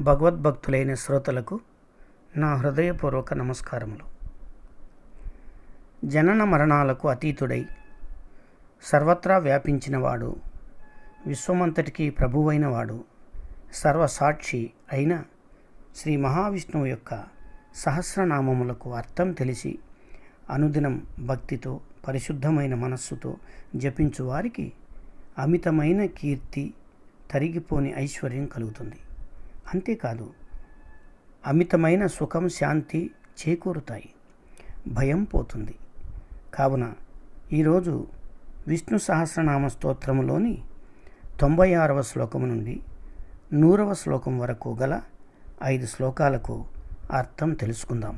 భగవద్భక్తులైన శ్రోతలకు నా హృదయపూర్వక నమస్కారములు. జనన మరణాలకు అతీతుడై సర్వత్రా వ్యాపించినవాడు, విశ్వమంతటికీ ప్రభువైన వాడు, సర్వసాక్షి అయిన శ్రీ మహావిష్ణువు యొక్క సహస్రనామములకు అర్థం తెలిసి అనుదినం భక్తితో పరిశుద్ధమైన మనస్సుతో జపించు వారికి అమితమైన కీర్తి, తరిగిపోని ఐశ్వర్యం కలుగుతుంది. అంతేకాదు, అమితమైన సుఖం, శాంతి చేకూరుతాయి, భయం పోతుంది. కావున ఈరోజు విష్ణు సహస్రనామ స్తోత్రములోని 96వ శ్లోకము నుండి 100వ శ్లోకం వరకు గల 5 శ్లోకాలకు అర్థం తెలుసుకుందాం.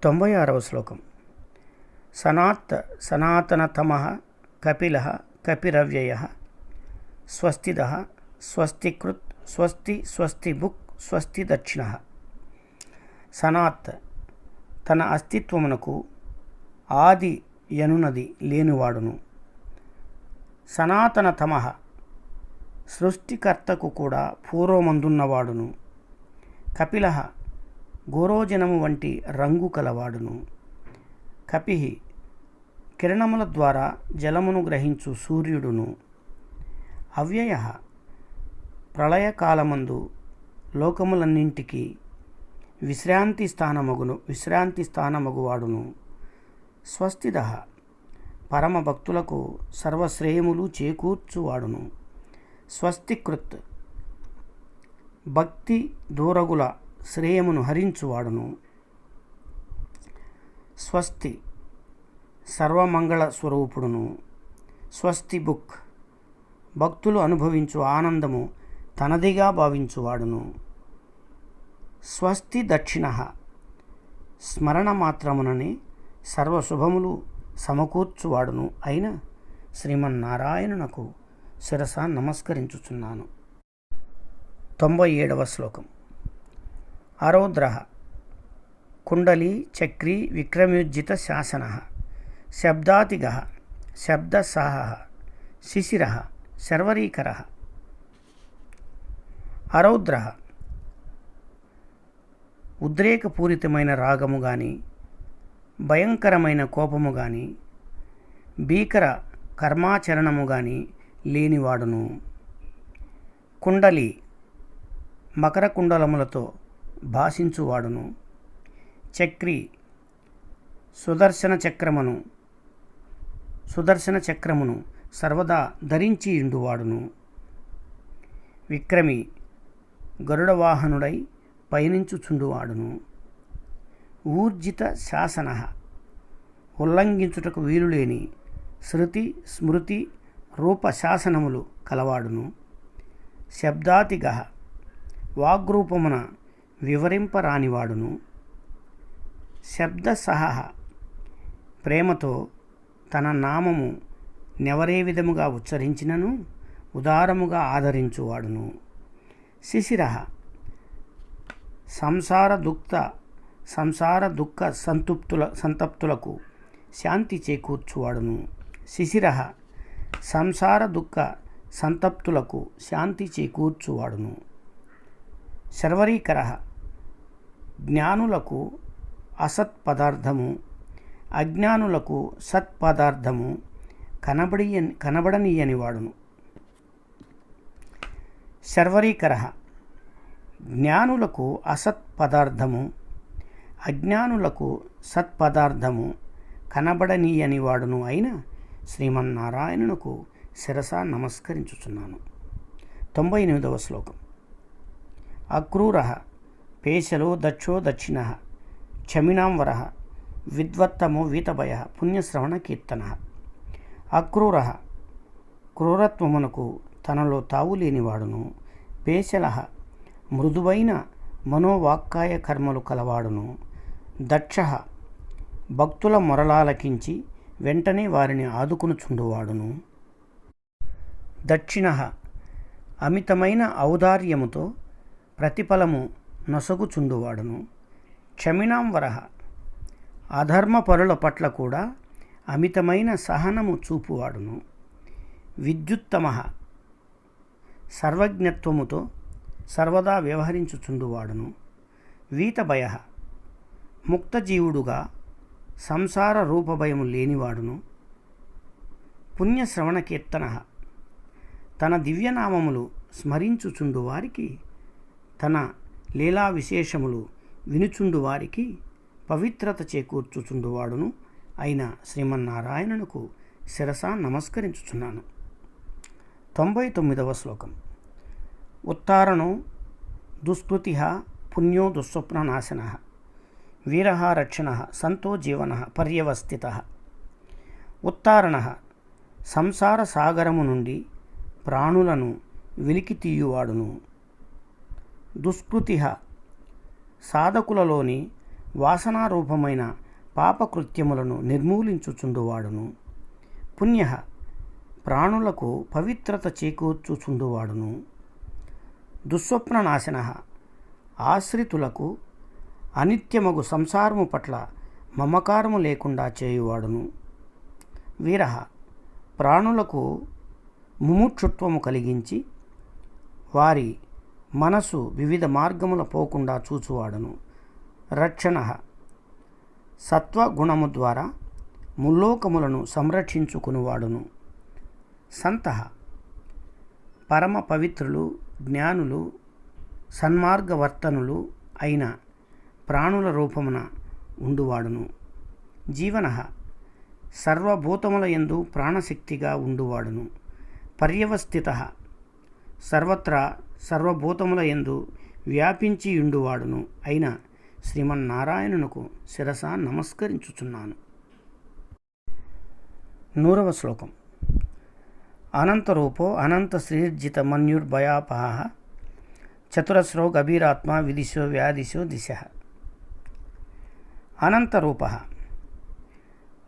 96వ శ్లోకం. సనాతనతమః కపిలః కపిరవ్యయః స్వస్తిదః స్వస్తికృత్ స్వస్తి స్వస్తిబుక్ స్వస్తి దక్షిణః. సనాత్ తన అస్తిత్వమునకు ఆది యనునది లేనివాడును. సనాతనతమః సృష్టికర్తకు కూడా పూర్వమందున్నవాడును. కపిలః గోరోజనము వంటి రంగు కలవాడును. కపిః కిరణముల ద్వారా జలమును గ్రహించు సూర్యుడును. అవ్యయః ప్రళయకాలమందు లోకములన్నింటికీ విశ్రాంతి స్థానమగువాడును. స్వస్తిదః పరమ భక్తులకు సర్వశ్రేయములు చేకూర్చువాడును. స్వస్తికృత్ భక్తి దూరగుల శ్రేయమును హరించువాడును. స్వస్తి సర్వమంగళ స్వరూపుడును. స్వస్తి బుక్ భక్తులు అనుభవించు ఆనందము తనదిగా భావించువాడును. స్వస్తి దక్షిణః స్మరణ మాత్రముననే సర్వశుభములు సమకూర్చువాడును అయిన శ్రీమన్నారాయణునకు శిరస నమస్కరించుచున్నాను. 97వ శ్లోకం. ఆరౌద్రః కుండలీ చక్రీ విక్రమ్యోజ్జిత శాసనః శబ్దాతిగః శబ్దసాహః శిశిరః శర్వరీకరః. ఆరౌద్రః ఉద్రేకపూరితమైన రాగము గాని, భయంకరమైన కోపము గాని, భీకర కర్మాచరణము గాని లేనివాడును. కుండలి మకర కుండలములతో భాషించువాడును. చక్రి సుదర్శన చక్రమును సర్వదా ధరించి ఇండువాడును. విక్రమి గరుడవాహనుడై పయనించుచుండువాడును. ఊర్జిత శాసనః ఉల్లంఘించుటకు వీలులేని శృతి స్మృతి రూప శాసనములు కలవాడును. శబ్దాతిగః వాగ్రూపమున వివరింపరానివాడును. శబ్దసహః ప్రేమతో తన నామము నెవరే విధముగా ఉచ్చరించినను ఉదారముగా ఆదరించువాడును. శిశిరః సంసార దుఃఖ సంతప్తులకు శాంతి చేకూర్చువాడును. శిశిరః సంసార దుఃఖ సంతప్తులకు శాంతి చేకూర్చువాడును. శర్వరీకరః జ్ఞానులకు అసత్పదార్థము, అజ్ఞానులకు సత్పదార్థము కనబడనీయని వాడును. శర్వరీకరః జ్ఞానులకు అసత్పదార్థము, అజ్ఞానులకు సత్పదార్థము కనబడనీయని వాడును అయిన శ్రీమన్నారాయణునకు శిరస నమస్కరించుచున్నాను. 98వ శ్లోకం. అక్రూరః పేశలో దక్షో దక్షిణః క్షమిణాంవరః విద్వత్తమో వీతభయః పుణ్యశ్రవణ కీర్తనః. అక్రూరః క్రూరత్వమునకు తనలో తావులేనివాడును. పేశలః మృదువైన మనోవాక్కాయ కర్మలు కలవాడును. దక్షః భక్తుల మొరలాలకించి వెంటనే వారిని ఆదుకునుచుండువాడును. దక్షిణః అమితమైన ఔదార్యముతో ప్రతిఫలము నొసగుచుండువాడును. క్షమిణాంవరః అధర్మపరుల పట్ల కూడా అమితమైన సహనము చూపువాడును. విద్యుత్తమః సర్వజ్ఞత్వముతో సర్వదా వ్యవహరించుచుండువాడును. వీతభయ ముక్తజీవుడుగా సంసార రూపభయము లేనివాడును. పుణ్యశ్రవణ కీర్తన తన దివ్యనామములు స్మరించుచుండు వారికి, తన లీలా విశేషములు వినుచుండు వారికి పవిత్రత చేకూర్చుచుండువాడును అయిన శ్రీమన్నారాయణునకు శిరసా నమస్కరించుచున్నాను. 99వ శ్లోకం. ఉత్తారణో దుష్కృతి పుణ్యో దుస్వప్ననాశన వీర రక్షణ సంతో జీవన పర్యవస్థిత. ఉత్తారణ సంసార సాగరము నుండి ప్రాణులను వెలికి తీయువాడును. దుష్కృతి సాధకులలోని వాసనారూపమైన పాపకృత్యములను నిర్మూలించుచుండువాడును. పుణ్య ప్రాణులకు పవిత్రత చేకూర్చుచుండువాడును. దుస్వప్ననాశన ఆశ్రితులకు అనిత్యమగు సంసారము పట్ల మమకారము లేకుండా చేయువాడును. వీర ప్రాణులకు ముముక్షుత్వము కలిగించి వారి మనసు వివిధ మార్గముల పోకుండా చూచువాడును. రక్షణ సత్వగుణము ద్వారా ముల్లోకములను సంరక్షించుకునివాడును. సంత పరమ పవిత్రులు, జ్ఞానులు, సన్మార్గవర్తనులు అయిన ప్రాణుల రూపమున ఉండువాడును. జీవన సర్వభూతముల యందు ప్రాణశక్తిగా ఉండువాడును. పర్యవస్థిత సర్వత్రా సర్వభూతముల యందు వ్యాపించి ఉండువాడును అయిన శ్రీమన్నారాయణునకు శిరసా నమస్కరించుచున్నాను. 100వ శ్లోకం. అనంతరూపో అనంత శ్రీర్జిత మన్యుర్భయాపహ చతురస్రో గభీరాత్మ విదిశో వ్యాధిశో దిశ. అనంతరూప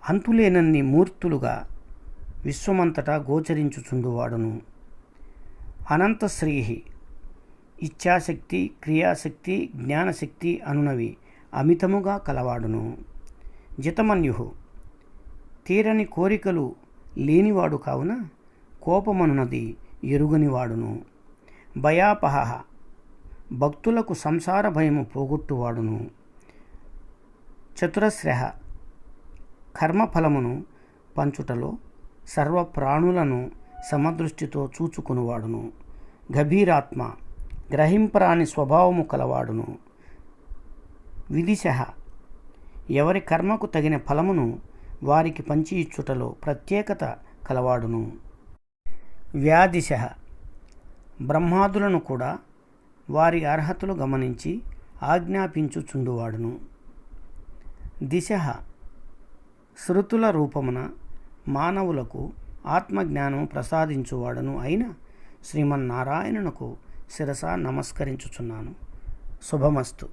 అంతులేనన్ని మూర్తులుగా విశ్వమంతటా గోచరించుచుండువాడును. అనంతశ్రీ ఇచ్ఛాశక్తి, క్రియాశక్తి, జ్ఞానశక్తి అనునవి అమితముగా కలవాడును. జితమన్యు తీరని కోరికలు లేనివాడు కావున కోపమనున్నది ఎరుగనివాడును. భయాపహ భక్తులకు సంసార భయము పోగొట్టువాడును. చతురస్ర కర్మఫలమును పంచుటలో సర్వప్రాణులను సమదృష్టితో చూచుకునివాడును. గభీరాత్మ గ్రహింపరాని స్వభావము కలవాడును. విదిశ ఎవరి కర్మకు తగిన ఫలమును వారికి పంచి ఇచ్చుటలో ప్రత్యేకత కలవాడును. వ్యాధిశ బ్రహ్మాదులను కూడా వారి అర్హతలు గమనించి ఆజ్ఞాపించుచుండువాడును. దిశ శృతుల రూపమున మానవులకు ఆత్మజ్ఞానం ప్రసాదించువాడును అయిన శ్రీమన్నారాయణునకు శిరసా నమస్కరించుచున్నాను. శుభమస్తు.